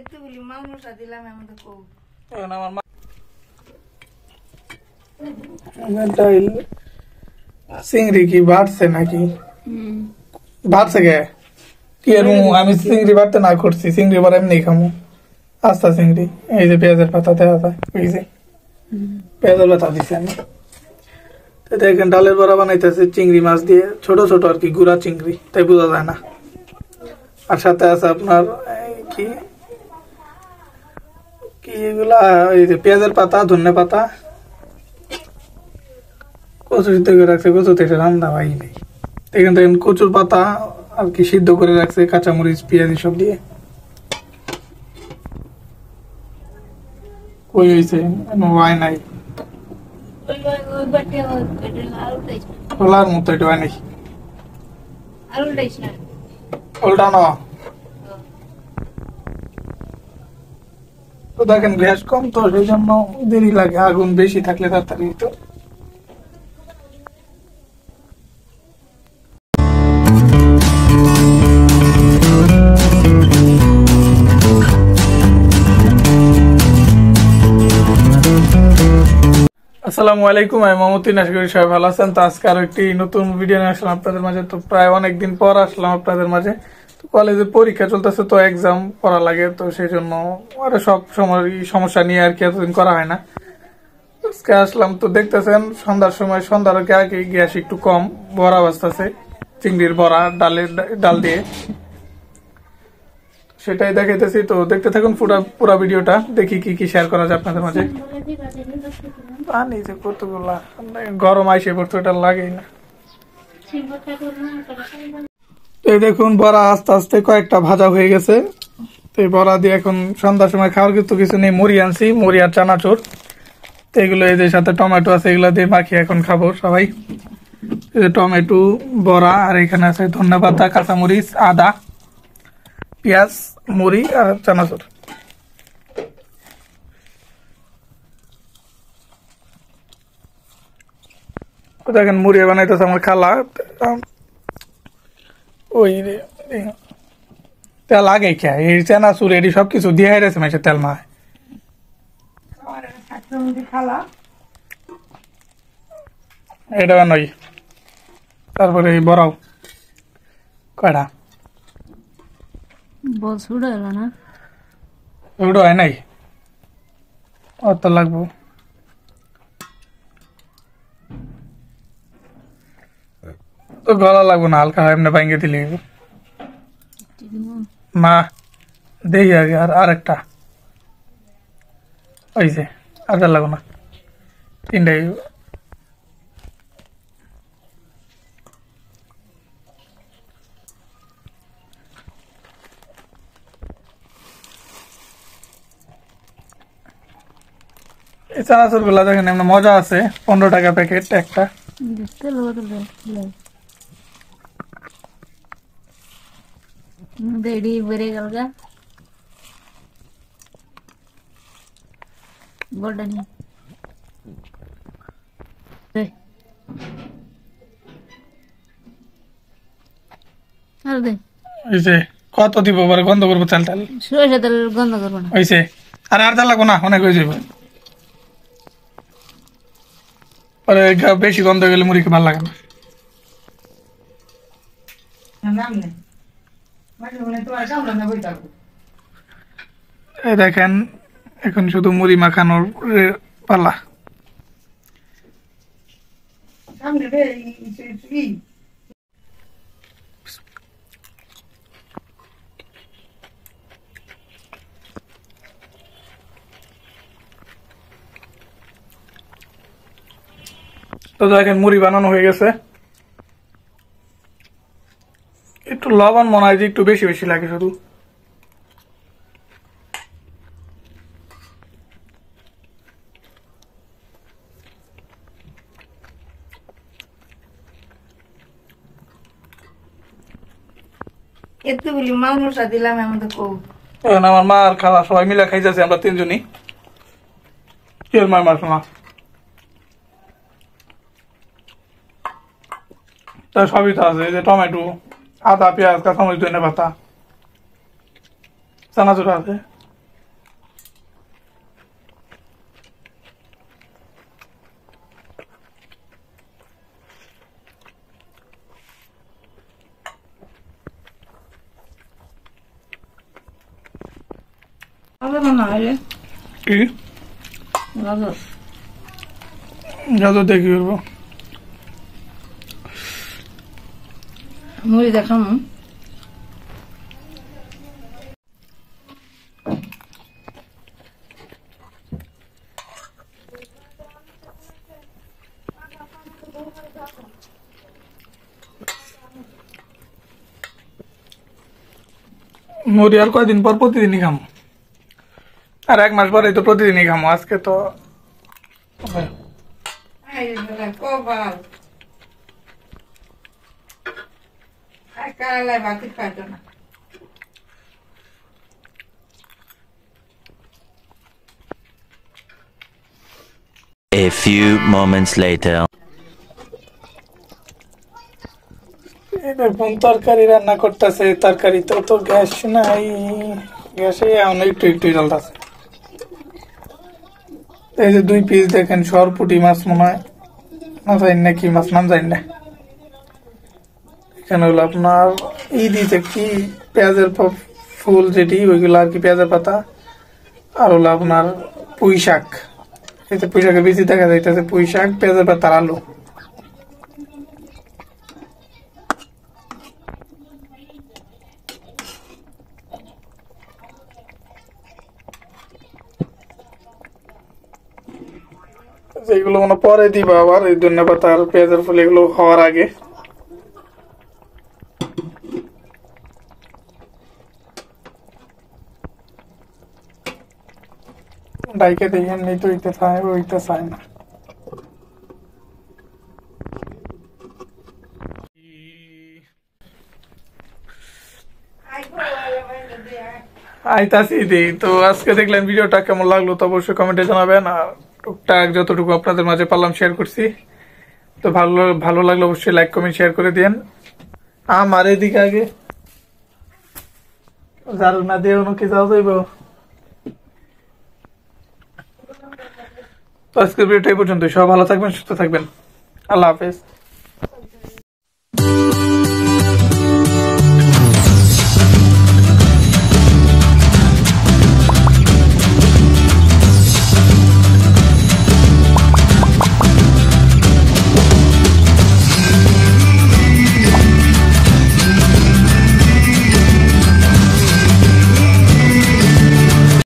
এতগুলি মাংস দিলাম এমন তো কও এখন আমার ডাইল চিংড়ি কি বাড়ছে নাকি বাড়ছে গে কি আমি চিংড়ি বাড়তে না করছি চিংড়ি বার এমনি খামো আস্তা চিংড়ি এই যে পেঁয়াজের পাতা দেওয়া যায় এই যে পেঁয়াজের পাতা দিচ্ছি আমি তো দেখেন ডালের বড়া বানাইতেছে চিংড়ি মাছ দিয়ে ছোট ছোট আর কি গুড়া চিংড়ি তাই বোঝা যায় না আর সাথে আছে আপনার কি কি এগুলা এই যে পেঁয়াজের পাতা ধনে পাতা কচু সিদ্ধ করে রাখছে কচু তো এটা রান্না ভাই নেই এখান থেকে কচুর পাতা আর কি সিদ্ধ করে রাখছে কাঁচামরিচ পেঁয়াজ সব দিয়ে কই হয়েছে ওয়াই নাই খোলার মতো এটা ওয়াই নাই উল্টানো তো দেখেন গ্যাস কম তো সেই জন্য দেরি লাগে আগুন বেশি থাকলে তাড়াতাড়ি তো আসসালামু আলাইকুম আমি মামুদ্দিন আশা করি সবাই ভালো আছেন তো আজকে আরো একটি নতুন ভিডিও নিয়ে আসলাম আপনাদের মাঝে তো প্রায় অনেকদিন পর আসলাম আপনাদের মাঝে তো কলেজে পরীক্ষা চলতেছে তো এক্সাম পড়া লাগে তো সেই জন্য আরো সব সময় সমস্যা নিয়ে আর কি এতদিন করা হয় না আজকে আসলাম তো দেখতেছেন সন্ধ্যার সময় সন্ধ্যার আগে গ্যাস একটু কম বড়া বাজতেছে চিংড়ির বড়া ডাল দিয়ে সেটাই দেখাইতেছি তো দেখতে থাকুন পুরা ভিডিওটা দেখি কি কি শেয়ার করা যায় আপনাদের মাঝে পানি যে কতগুলা গরম আইসে পড়তো এটা লাগেই না এই দেখুন বড়া আস্তে আস্তে কয়েকটা ভাজা হয়ে গেছে তো এই বড়া দিয়ে এখন সন্ধ্যার সময় খাওয়ার কিন্তু কিছু নেই মুড়ি আনছি মুড়ি আর চানাচুর তো এগুলো এই যে সাথে টমেটো আছে এগুলো দিয়ে মাখিয়ে এখন খাবো সবাই এই যে টমেটো বড়া আর এখানে আছে ধন্যবাদ কাঁচামরিচ আদা পেঁয়াজ মুড়ি আর চানাচুর দেখেন মুড়ি বানাইতেছে আমার খালা ওই তেল আগে খেয়ে এই চানাচুর এটি সবকিছু দিয়ে হাইরেছে মাসে তেল মা এটা নয় তারপরে এই বড়াও কয়টা ওটা হয় নাই অত লাগবো তো গলা লাগবো না হালকা এমনি ভাঙ্গে দিলে মা দেই আগে আর একটা ওই যে আর লাগবো না তিনটাই এই চানাচুর গুলা দেখেন এমনি মজা আছে 15 টাকা প্যাকেট একটা দেড়ি বেড়ে গেল গা গোল্ডেন কত দিব পরে গন্ধ করবো চাল টাল সরিষা তেল গন্ধ করবো না হয়েছে আর চাল লাগবো না অনেক হয়ে যাবে পরে বেশি গন্ধ গেলে মুড়ি ভালো লাগে না দেখেন এখন শুধু মুড়ি মাখানোর পালা তো দেখেন মুড়ি বানানো হয়ে গেছে একটু লবণ মনে হয় যে একটু বেশি বেশি লাগে শুধু এতগুলি মাংস দিলাম এমন তো কও এখন আমার মা আর খালা সবাই মিলে খাই যাচ্ছে আমরা তিনজনই কি আর মার মাস না তা সবই তো আছে এই যে টমেটো আদা পেঁয়াজ কাঁচামরিচ ধনে পাতা চানাচুর আছে গাজর না হলে কি গাজর গাজর দেখি করবো মুড়ি দেখাম মুড়ি আর কয়দিন পর প্রতিদিনই খামো আর 1 মাস পরে তো প্রতিদিনই খামো আজকে তো কবাল কালাই বাতি পাইতো না A few moments later. কোন তরকারি রান্না করতেছে তরকারি তো গ্যাস নাই গ্যাসে একটু একটু জ্বলতেছে এই যে 2 পিস দেখেন সরপুটি মাছ মনে হয় না জানি না কি মাছ নাম জানি না এখানে হলো আপনার দিতে কি পেঁয়াজের ফুল যেটি ওইগুলো আর কি পেঁয়াজের পাতা আর হলো আপনার পুঁই শাক এতে পুঁই শাকের বেশি দেখা যাইতেছে পুঁই শাক পেঁয়াজের পাতার আলু যেগুলো মানে পরে দিবা আবার এই ধনে পাতা আর পেঁয়াজের ফুল এগুলো হওয়ার আগে ডাইকে দেখেন নেই তো ওইটা চায় না আইতাছি দি তো আজকে দেখলেন ভিডিওটা কেমন লাগলো তো অবশ্যই কমেন্টে জানাবেন আর টুকটাক যতটুকু আপনাদের মাঝে পারলাম শেয়ার করছি তো ভালো লাগলো অবশ্যই লাইক কমেন্ট শেয়ার করে দিন আমার এদিকে আগে ঝাড়ু না দিয়ে কি যাওয়া যাইব তো আজকের ভিডিওটা এই পর্যন্ত সবাই ভালো থাকবেন সুস্থ থাকবেন আল্লাহ হাফেজ